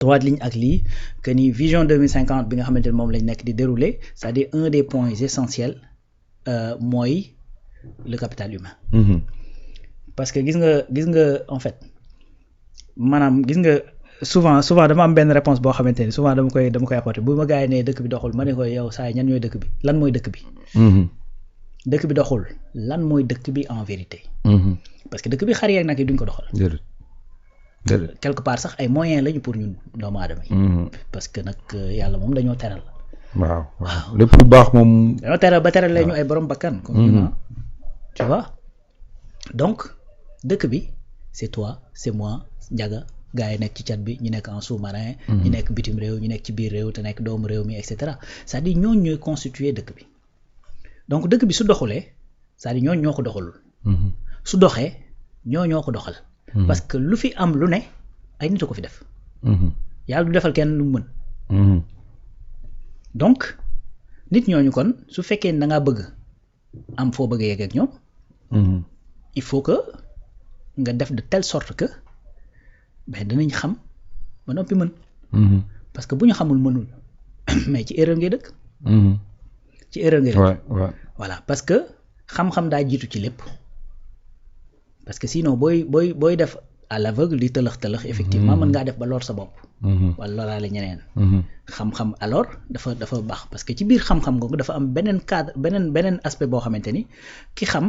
droite ligne ak lii que ni vision 2050 bi nga xamante ne moom lañ nekk di dérouler c'est-à-dire un des points essentiels mooy le capital humain. Parce que gis nga en fait maanaam gis nga souvent dama am benn réponse boo xamante ni souvent dama koy apporter bu ma gars yi ne dëkk bi doxul ma ne ko yow saa yi ñan ñooy dëkk bi lan mooy dëkk bi. dëkk bi doxul lan mooy dëkk bi en vérité. parce que dëkk bi xar yeeg nag yi duñ ko doxal. quelque part sax ay moyens lañu pour ñun doomu aadama yi. parce que nag yàlla moom dañoo teral. waaw lépp lu baax moom. dañoo teral ba teral ñu ay borom bakkan. comme ñu naan tu vois donc dëkk bi c'est toi c'est moi Ndiaga gars yi nekk ci cat bi ñu nekk en sous-marin. ñu nekk bitim réew ñu nekk ci biir réew te nekk doomu réew mi et cetera c'est-à-dire ñooñu ñooy constituer dëkk bi donc dëkk bi su doxulee c'est-à-dire ñooñu ñoo ko doxalul. su doxee ñoo ko doxal. parce que lu fi am lu ne ay nit a ko fi def. yàlla du defal kenn lu mu mën. donc nit ñooñu kon su fekkee da ngaa bëgg am foo bëgg a yegg ak ñoom. il faut que nga def de telle sorte que ben danañ xam ba noppi mën. parce que bu ñu xamul mënul mais ci erreur ngay dëkk. ci erreur ngay dëkk. voilà parce que xam-xam daa jiitu ci lépp. parce que sinon booy def à l'aveugle di tëlëx effectivement mën ngaa def ba lor sa bopp. wala loraale ñeneen. xam-xam alors dafa baax parce que ci biir xam-xam googu dafa am beneen cadre beneen aspect boo xamante ni ki xam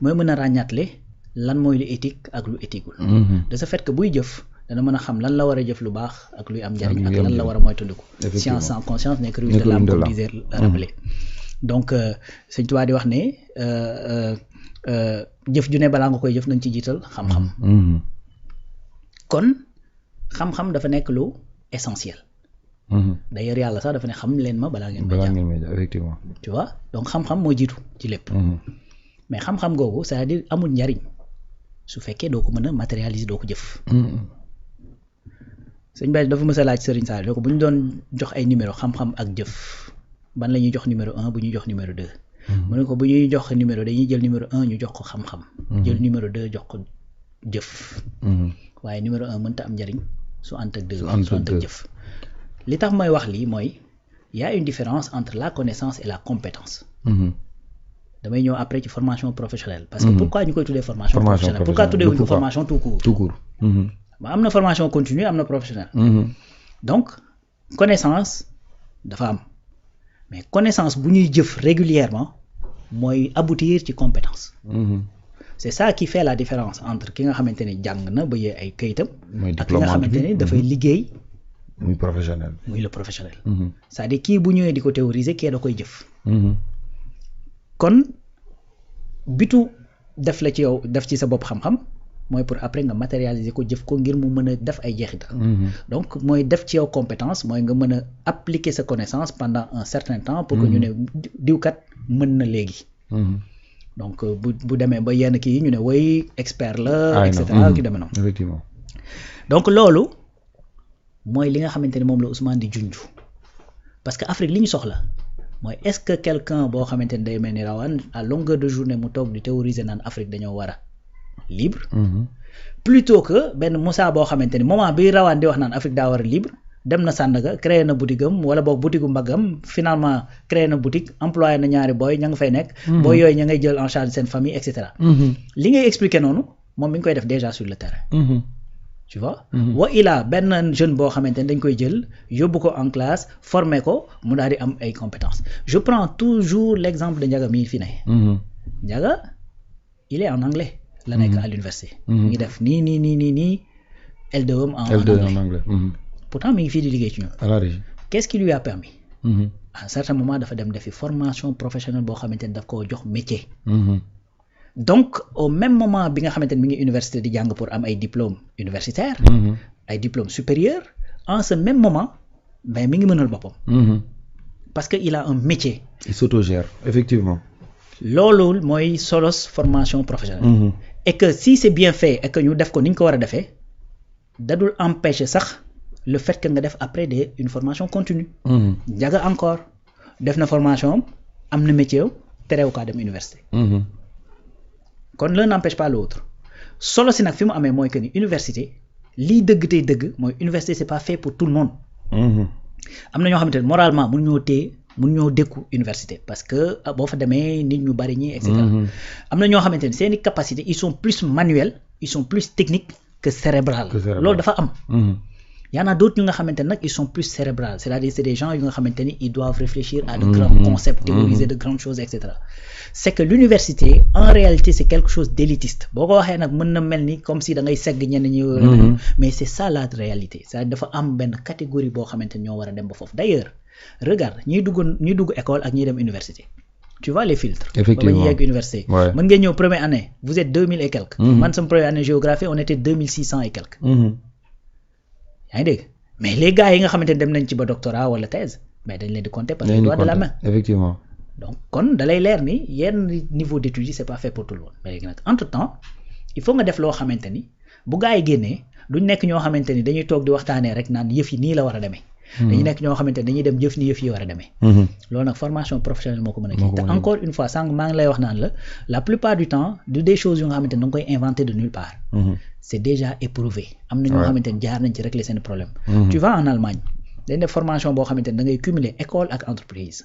mooy mën a ràññaatle lan mooy lu éthique ak lu éthiqueul. de ce fait que buy jëf dana mën a xam lan la war a jëf lu baax ak luy am njariñ ak lan la war a moytandiku. science sans conscience n'est que ruse de l'âme comme disait rappelé. donc Sëñ Tuubaa di wax ne jëf ju ne balaa nga koy jëf nañ ci jiital xam-xam. kon xam-xam dafa nekk lu essentiel. d'ailleurs yàlla sax dafa ne xam leen ma balaa ngeen may jàmm effectivement. tu vois donc xam-xam moo jiitu ci lépp. mais xam-xam googu c'est-à-dire amul njariñ su fekkee doo ko mën a matérialiser doo ko jëf. sëñ Baye dafa mës a laaj Serigne Sall ko bu ñu doon jox ay numéro xam-xam ak jëf ban la ñuy jox numéro 1 bu ñuy jox numéro 2. mu ne ko bu ñuy jox numéro dañuy jël numéro 1 ñu jox ko xam-xam. jël numéro 2 jox ko jëf. waaye numéro 1 mënta am njariñ su ànd ak 2 su ànd ak jëf. li tax may wax lii mooy y a une différence entre la connaissance et la compétence. damay ñëw après ci formation professionnelle. parce que pourquoi ñu koy tuddee formation professionnelle pourquoi tuddee wuñ ko formation tout court. am na formation continue am na professionnelle. donc connaissance dafa am mais connaissance bu ñuy jëf régulièrement mooy aboutir ci compétence. c'est ça qui fait la différence entre ki nga xamante ni jàng na ba yee ay kayitam. ak ki nga xamante ni dafay liggéey. muy professionnel. muy le professionnel. c'est-à-dire kii bu ñëwee di ko théoriser kii da koy jëf. kon bitu def la ci yow def ci sa bopp xam-xam mooy pour après nga matérialiser ko jëf ko ngir mu mën a def ay jeexital. donc mooy def ci yow compétence mooy nga mën a appliquer sa connaissance pendant un certain temps pour que ñu ne diwkat mën na léegi. donc bu demee ba yenn kii ñu ne woy expert la et cetera ki demee noonu. effectivement. donc loolu mooy li nga xamante ni moom la Ousmane di junj parce que Afrique li ñu soxla mooy est-ce que quelqu'un boo xamante ni day mel ni rawaan à longueur de journée mu toog di théoriser naan Afrique dañoo war a libre. plutôt que benn Moussa boo xamante ni moment bi rawaan di wax naan Afrique daa war a libre dem na Sandaga créé na boutique am wala boog boutique mbaggam finalement créé na boutique employé na ñaari booy ña nga fay nekk. booy yooyu ña ngay jël en charge seen famille et cetera. li ngay expliquer noonu moom mi ngi koy def déjà sur le terrain. tu vois. wa ilaa benn jeune boo xamante ni dañ koy jël yóbbu ko en classe former ko mu daal di am ay compétences je prends toujours l'exemple de Ndiaga mii fi ne. Ndiaga il est en anglais. la nekk à l'université. mu ngi def nii L2 en anglais. pourtant mi ngi fii di liggéey ci ñoom. à la régie. qu'est-ce qui lui a permis. à un certain moment dafa dem defi formation professionnelle boo xamante ni daf koo jox métier. donc au même moment bi nga xamante ni mi ngi université di jàng pour am ay diplômes universitaires. ay diplômes supérieurs en ce même moment mais mi ngi mënal boppam. parce que il a un métier. il s'autogère effectivement. loolu mooy solos formation professionnelle. et que si c'est bien fait et que ñu def ko ni ñu ko war a defee dadul empêcher sax le fait que nga def après une formation continue. Ndiaga encore def na formation am na métier terew kaa dem université. kon l'un n'empêche pas l'autre solo si nag fi mu amee mooy que ni université lii dëgg tey dëgg mooy université c'est pas fait pour tout le monde. am na ñoo xamante ne moralement mun ñoo dékku université parce que boo fa demee nit ñu bari ñi et cetera. am na ñoo xamante ne seeni capacité ils sont plus manuels ils sont plus techniques que cérébral. loolu dafa am. y en a d'autres ñu nga xamante ne nag ils sont plus cérébrales c'est-à-dire c'est des gens yu nga xamante ni ils doivent réfléchir à de grands concepts théoriser de grandes choses et cetera. c'est que l'université en réalité c'est quelque chose d'élitiste boo ko waxee nag mën na mel ni comme si da ngay segg ñenn ñi. mais c'est ça la réalité c'est-à-dire dafa am benn catégorie boo xamante ni ñoo war a dem ba foofu d'ailleurs regarde ñiy dugg école ak ñiy dem université. tu vois les filtres. effectivement ba ba ñuy yegg université. mën ngeen ñëw première année vous êtes 2000 et quelques. man sama première année géographie on était 2600 et quelques. yaa ngi dégg mais les gars yi nga xamante ne dem nañ ci ba doctorat wala thèse mais dañ leen di compter parce que doigt de la main. effectivement. donc kon dalay leer ni yenn niveau d'études yi c'est pas fait pour tout le monde mais léegi nag entre temps il faut nga def loo xamante ni bu gars yi génnee duñ nekk ñoo xamante ni dañuy toog di waxtaanee rek naan yëf yi nii la war a demee. dañuy nekk ñoo xamante ni dañuy dem jëf ni yëf yi war a demee. loolu nag formation professionnelle moo ko mën a kii te encore une fois sànq maa ngi lay wax naan la plupart du temps des choses yu nga xamante ni da nga koy inventer de nulle part. c'est déjà éprouvé am na ñoo xamante ni jaar nañ ci régler seen problème. tu vas en Allemagne dañ def formation boo xamante ni da ngay cumuler école ak entreprise.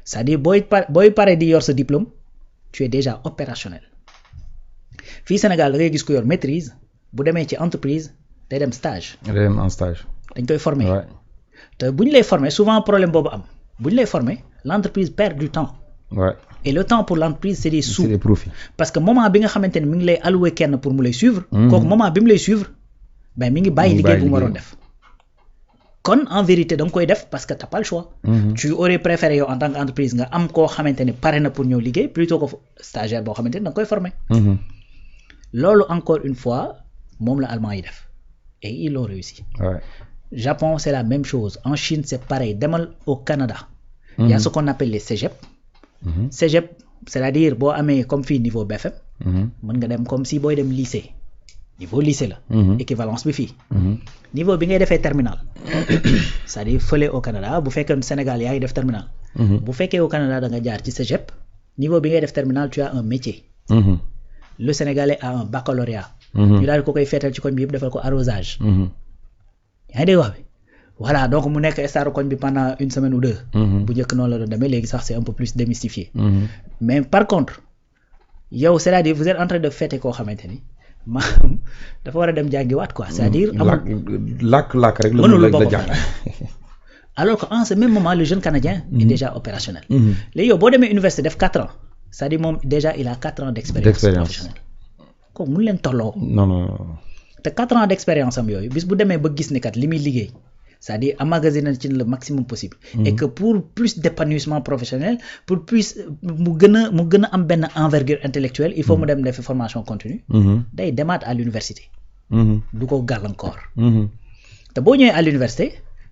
c'est-à-dire booy pare di yor sa diplôme tu es déjà opérationnel fii Sénégal da ngay gis ko yor maîtrise bu demee ci entreprise day dem stage. day dem en stage. dañ koy former te bu ñu lay former souvent problème boobu am bu ñu lay former l'entreprise perd du temps. et le temps pour l'entreprise c'est des sous. c'est des profits. parce que moment bi nga xamante ni mi ngi lay allouer kenn pour mu lay suivre. kooku moment bi mu lay suivre ben mi ngi bàyyi liggéey bu mu waroon def. kon en vérité da nga koy def parce que t'as pas le choix. tu aurais préféré yow en tant qu'entreprise nga am koo xamante ni pare na pour ñëw liggéey plutôt que stagiaire boo xamante ni da nga koy former. loolu encore une fois moom la allemand yi def et ils l'ont réussi. Japon c'est la même chose en Chine c'est pareil demal au Canada. il y a ce qu'on appelle les cégep. cégep c'est-à-dire boo amee comme fii niveau BFM. mën nga dem comme si booy dem lycée. niveau lycée la. équivalence bi fii. niveau bi ngay defee terminal. c'est-à-dire fële au Canada bu fekkee Sénégal yaa ngi def terminal. bu fekkee au Canada da nga jaar ci cégep niveau bi ngay def terminal tu as un métier. le Sénégalais a un baccalauréat. ñu daal ko koy feetal ci koñ bi yëpp defal ko arrosage. yaa ngi dégg wax bi voilà donc mu nekk star koñ bi pendant une semaine ou deux. bu njëkk noonu la doon demee léegi sax c'est un peu plus démystifié. mais par contre yow c'est-à-dire vous êtes en train de fêter koo xamante ni maanaam dafa war a dem jàngiwaat quoi c'est-à-dire. làkk rek mënul la jàng alors que en ce même moment le jeune Canadien est déjà opérationnel. léegi yow boo demee université def 4 ans c'est-à-dire moom déjà il a 4 ans d'expérience professionnelle kooku mënu leen tolloo. non. te 4 ans d'expérience am yooyu bis bu demee ba gis ne kat li muy liggéey c'est-à-dire emmagasiner ci le maximum possible. et que pour plus d'épanouissement professionnel pour plus mu gën a am benn envergure intellectuelle il faut mu dem defi formation continue. day demaat à l'université. du ko gàllankoor. te boo ñëwee à l'université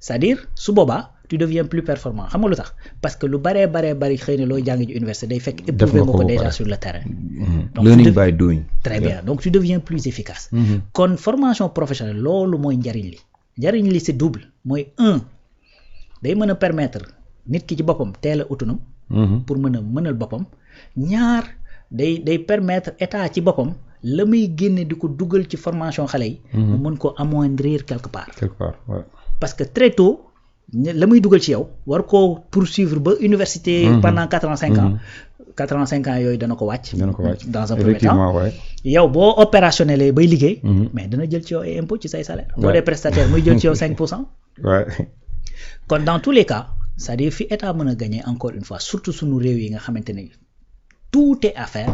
c'est-à-dire su boobaa tu deviens plus performant xam nga lu tax parce que lu bari xëy na looy jàng ci université day fekk éprouvé nga ko déjà sur le terrain. donc learning by doing. très bien donc tu deviens plus efficace. kon formation professionnelle loolu mooy njariñ li c'est double mooy day mën a permettre nit ki ci boppam teel a autonome. pour mën a mënal boppam. ñaar day permettre état ci boppam la muy génne di ko dugal ci formation xale yi. mu mën ko amoindrir quelque part. parce que très tôt la muy dugal ci yow war koo poursuivre ba université. pendant 4 ans 5 ans. 4 ans 5 ans yooyu dana ko wàcc. dans un premier temps yow boo opérationnel bay liggéey. mais dana jël ci yow ay impôt ci say salaire. boo dee prestataire muy jël ci yow 5%. kon dans tous les cas c'est-à-dire fi état mën a gagner encore une fois surtout sunu réew yi nga xamante ne tout est à faire.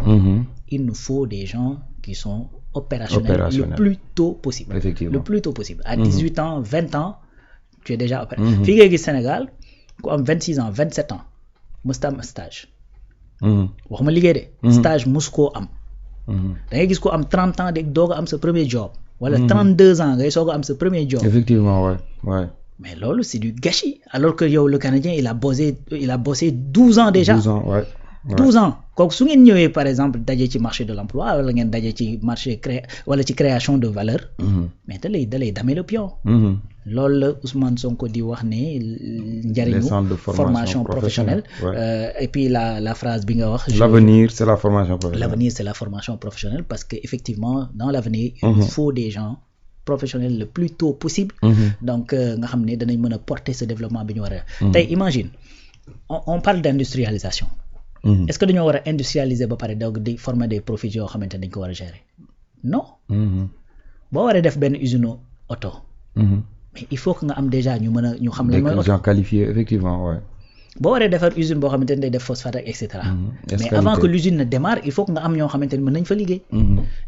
il nous faut des gens qui sont opérationnels le plus tôt possible. le plus tôt possible à 18 ans 20 ans tu es déjà opérationnel. fii ngay gis Sénégal ku am 26 ans 27 ans mosut am stage. waxuma liggéey de. stage mos koo am. da ngay gis ko am 30 ans de doog a am sa premier job. wala 32 ans ngay soog a am sa premier job. effectivement ouais. mais loolu c'est du gâchis alors que yow le Canadien il a bossé 12 ans déjà. 12 ans kooku su ngeen ñëwee par exemple daje ci marché de l'emploi wala ngeen daje ci marché wala ci création de valeur. mais da lay damer le pion. loolu la Ousmane Sonko di wax ne njariñu formation professionnelle. et puis la phrase bi nga wax. l'avenir c'est la formation professionnelle. l'avenir c'est la formation professionnelle parce que effectivement dans l'avenir il faut des gens professionnelle le plus tôt possible. Donc nga xam ne danañ mën a porter ce développement bi ñu war a. tey imagine on parle d'industrialisation. Est-ce que dañoo war a industrialiser ba pare donc di former des profils yoo xamante ne dañ ko war a gérer non. boo waree def benn usine auto. mais il faut que nga am déjà ñu mën a ñu xam lan mooy auto. des gens qualifiés effectivement ouais. boo waree defar usine boo xamante ne day def phosphate ak et cetera. mais avant que l'usine ne démarre il faut que nga am ñoo xamante ne mën nañ fa liggéey.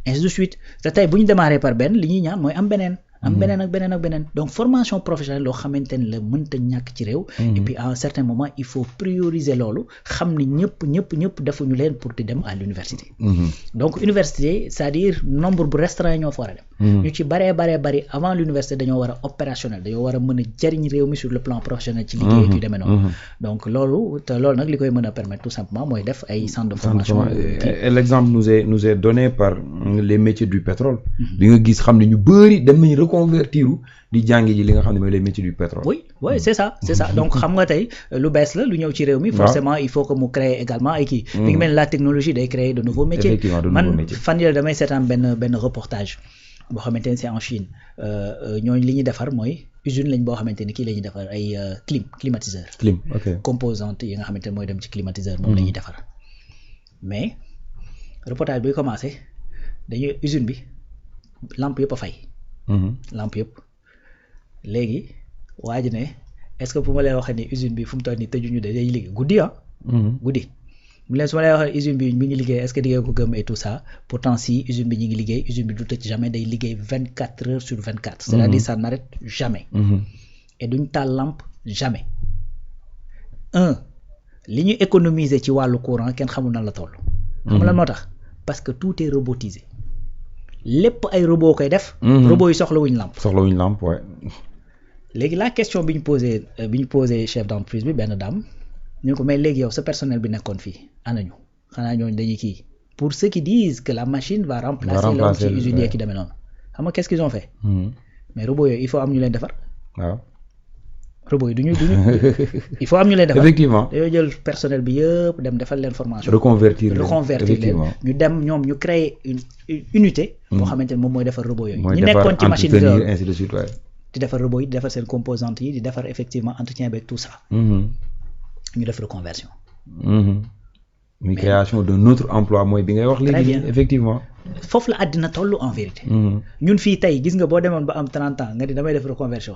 ainsi de suite te tey bu ñu démarrer par benn li ñuy ñaan mooy am beneen. am beneen ak beneen ak beneen donc formation professionnelle loo xamante ne la mënta ñàkk ci réew. et puis à un certain moment il faut prioriser loolu xam ni ñëpp defuñu leen pour di dem à l'université. donc université c'est-à-dire nombre bu restreint ñoo fa war a dem. ñu ci bari avant l'université dañoo war a opérationnel dañoo war a mën a jariñ réew mi sur le plan professionnel ci liggéey yu demee noonu. donc loolu nag li koy mën a permettre tout simplement mooy def ay centres de formation. et l'exemple nous est donné par les métiers du pétrole. di nga gis xam ne ñu bari dem nañu reconvertiru di jàngi ji li nga xam ne mooy les métiers du pétrole. oui c'est ça donc xam nga tey lu bees la lu ñëw ci réew mi. forcément il faut que mu créer également ay kii. mi ngi mel la technologie day créer de nouveaux métiers. man fan yii damay seetaan benn reportage boo xamante ne c'est en Chine ñooñu li ñuy defar mooy usine lañ boo xamante ni kii la ñuy defar ay climatiseur. ok composante yi nga xamante ne mooy dem ci climatiseur moom la ñuy defar mais reportage bi commencé dañuy usine bi lampe yëpp a fay. lampe yëpp léegi waa ji ne est-ce que bu ma leen waxee ni usine bi fu mu toll nii tëjuñu de day liggéey guddi guddi mu leen su ma leen waxee usine bi mi ngi liggéey est-ce que di ngeen ko gëm et tout ça pourtant si usine bi ñu ngi liggéey usine bi du tëj jamais day liggéey 24 heures sur 24 c'est-à-dire ça n'arrête jamais et duñ taal lampe jamais li ñu économiser ci wàllu courant kenn xamul nan la toll xam lan moo tax parce que tout est robotisé lépp ay robot koy def. robot yi soxlawuñ lampe ouais. léegi la question bi ñu posé chef d'entreprise bi benn dame ñu ko mais léegi yow sa personnel bi nekkoon fii anañu xanaa ñooñu dañuy kii pour ceux qui disent que la machine va remplacer l'homme ci usine yi ki demee noonu xam nga qu'est-ce qu'ils ont fait. mais robot yooyu il faut am ñu leen defar. waaw. robot yi duñu il faut am ñu leen defar. effectivement dañoo jël personnel bi yëpp dem defal leen formation. reconvertir leen ñu dem ñoom ñu créer une unité. boo xamante ne moom mooy defar robot yooyu. ñu nekkoon ci machine bi ainsi de suite di defar robot yi di defar seen composantes yi di defar effectivement entretien beeg tout ça. ñu def reconversion. muy création d'un autre emploi mooy bi ngay wax léegi. effectivement. foofu la àddina toll en vérité. ñun fii tey gis nga boo demoon ba am 30 ans nga di damay def reconversion.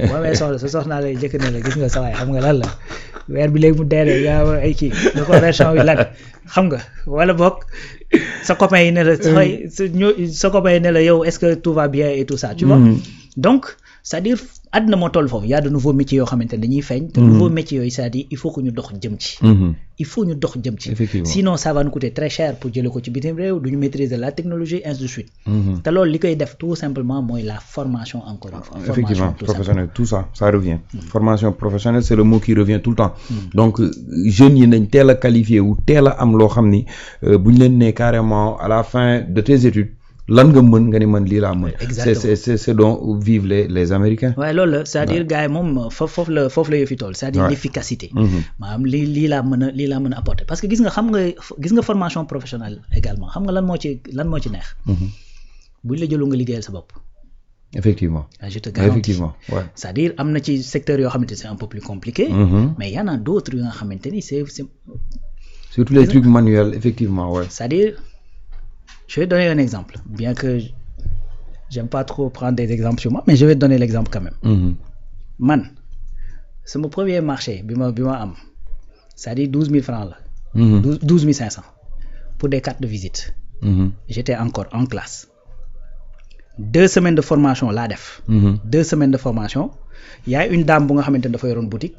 boo amee soxna lay jëkk ne la gis nga sa waay xam nga lan la weer bi léegi mu deelee yaa ay kii reconversion bi lan xam nga wala boog sa copain yi ne la sa copain yi ne la yow est-ce que tout va bien et tout ça tu vois. donc c'est-à-dire àddina moo toll foofu y a de nouveaux métiers yoo xamante ne dañuy feeñ. te nouveaux métiers yooyu c'est-à-dire il faut que ñu dox jëm ci. il faut ñu dox jëm ci. sinon ça va nous coûter très cher pour jëlee ko ci bitim réew du ñu maîtriser la technologie ainsi de suite. te loolu li koy def tout simplement mooy la formation encore une fois. effectivement professionnelle tout ça revient. formation professionnelle c'est le mot qui revient tout le temps. donc jeunes yi nañ teel a qualifié wu teel a am loo xam ni bu ñu leen nee carrément à la fin de tes études. lan nga mën nga ni man lii laa mën. exactement c'est dont vivent les Américains. waaye loolu la c'est-à-dire gars yi moom foofu la yëfi tool c'est-à-dire l'efficacité. maanaam lii laa mën a apporter parce que gis nga formation professionnelle également xam nga lan moo ci neex. buñ la jëlu nga liggéeyal sa bopp. effectivement je te garantis effectivement ouais. c'est-à-dire am na ci secteur yoo xamante c'est un peu plus compliqué. mais y en a d'autres yu nga xamante ni c'est surtout les trucs manuels effectivement ouais. c'est-à-dire je vais donner un exemple bien que j'aime pas trop prendre des exemples sur moi mais je vais donner l'exemple quand même. man sama premier marché bi ma am c'est-à-dire 12 000 francs la. 12 500 pour des cartes de visite. J'étais encore en classe. 2 semaines de formation laa def. 2 semaines de formation y a une dame bu nga xamante ne dafa yoroon boutique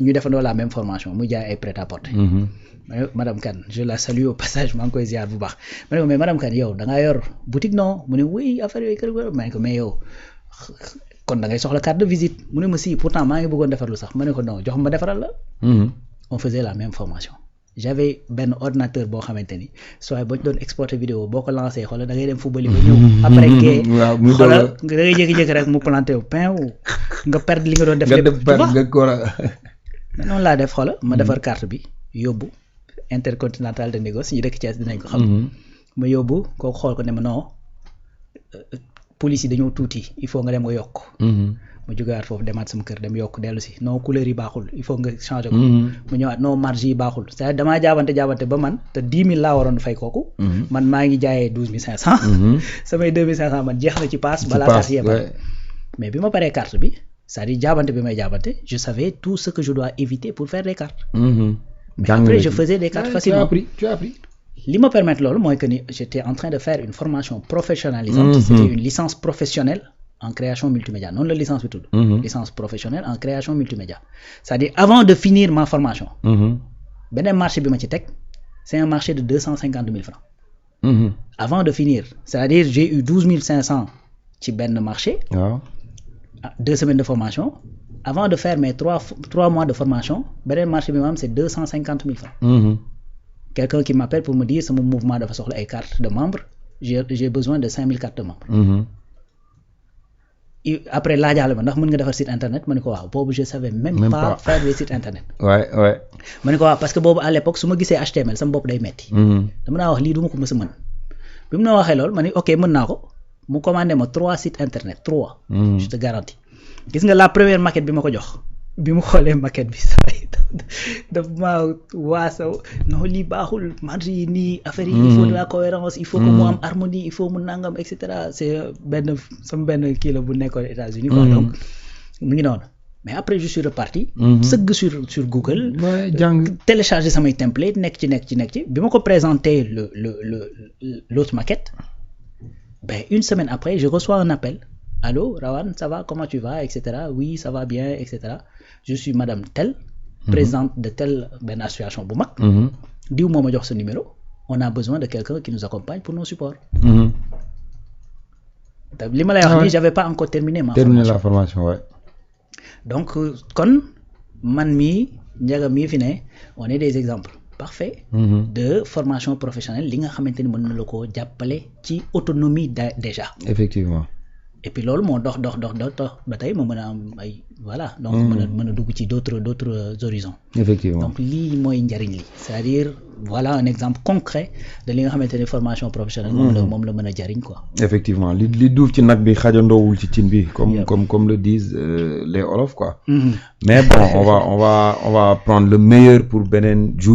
ñu defandoo la même formation muy jaay ay prêt-à-porter. madame Kane je la salue au passage maa ngi koy ziar bu baax ma ne ko mais madame Kane yow da ngaa yor boutique non mu ne oui affaire yooyu kër ma ne ko mais yow kon da ngay soxla carte de visite mu ne ma si pourtant maa ngi bëggoon defarlu sax ma ne ko non jox ma defaral la. on faisait la même formation. j'avais benn ordinateur boo xamante ni soit boo doon exporter vidéo boo ko lancé xoolal da ngay dem football ba ñëw. après kee xoolal da ngay jékki-jékki rek mu planté wu pain wu nga perdre li nga doon def. lépp mais noonu laa def xoolal ma defar carte bi yóbbu. Intercontinental de négoce ñu dëkk Thiès dinañ ko xam. ma yóbbu kooku xool ko ne ma non police yi dañoo tuuti il faut nga dem nga yokk ma jógewaat foofu demaat sama kër dem yokk dellu si non couleur yi baaxul il faut nga changer ko mu ñëwaat non marge yi baaxul c'est-à-dire damaa jaabante ba man te 10 000 laa waroon fay kooku man maa ngi jaayee 12 500 samay 2 500 man jeex na ci paas balaa carte yee pare mais bi ma paree carte bi c'est-à-dire jaabante bi may jaabante je savais tout ce que je dois éviter pour faire des cartes mais après je faisais des cartes facilement tu as appris li ma permettre loolu mooy que ni j'étais en train de faire une formation professionnalisante c'était une licence professionnelle en création multimédia noonu la licence bi tudd licence professionnelle en création multimédia c'est-à-dire avant de finir ma formation beneen marché bi ma ci teg c'est un marché de 250 000 francs avant de finir c'est-à-dire j'ai eu 12 500 ci benn marché 2 semaines de formation avant de faire mes 3 mois de formation beneen marché bi ma am c'est 250 000 francs quelqu'un qui m'appelle pour me dire sama mouvement dafa soxla ay cartes de membre j'ai besoin de 5 000 cartes de membre après laajaale ma ndax mën nga defar site internet ma ne ko waaw boobu je savais même pas faire des sites internet ma ne ko waaw parce que boobu à l'époque su ma gisee HTML sama bopp day metti dama naa wax lii du ma ko mës a mën bi mu na waxee loolu ma ne ok mën naa ko mu commandé ma 3 sites internet 3 je te garantis gis nga la première maquette bi ma ko jox bi mu xoolee maquette bi saa yi daf ma waasaw non lii baaxul marge yi nii affaire yi il faut de la cohérence il faut que mu am harmonie il faut mu nangam et cetera c'est sama benn kii la bu nekkoon États-Unis quoi donc mu ngi noonu mais après je suis reparti sëgg sur Google télécharger samay template nekk ci bi ma ko présenter l'autre maquette ben une semaine après je reçois un appel allô Rawane ça va comment tu vas et cetera oui ça va bien et cetera je suis madame telle présidente de telle benn association bu mag diw moo ma jox sa numéro on a besoin de quelqu'un qui nous accompagne pour nos supports li ma lay wax nii j'avais pas encore terminé la formation ouais. donc kon man mii Ndiaga mii fi ne on est des exemples parfaits de formation professionnelle li nga xamante ni mën na la ko jàppale ci autonomie déjà effectivement et puis loolu moo dox ba tey ma mën a am ay voilà donc mën a dugg ci d'autres horizons effectivement donc lii mooy njariñ li c'est-à-dire voilà un exemple concret de li nga xamante ne formation professionnelle moom la mën a jariñ quoi effectivement li duuf ci nag bi xajandoowul ci cin bi comme le disent les Wolof quoi mais bon on va prendre le meilleur pour beneen jour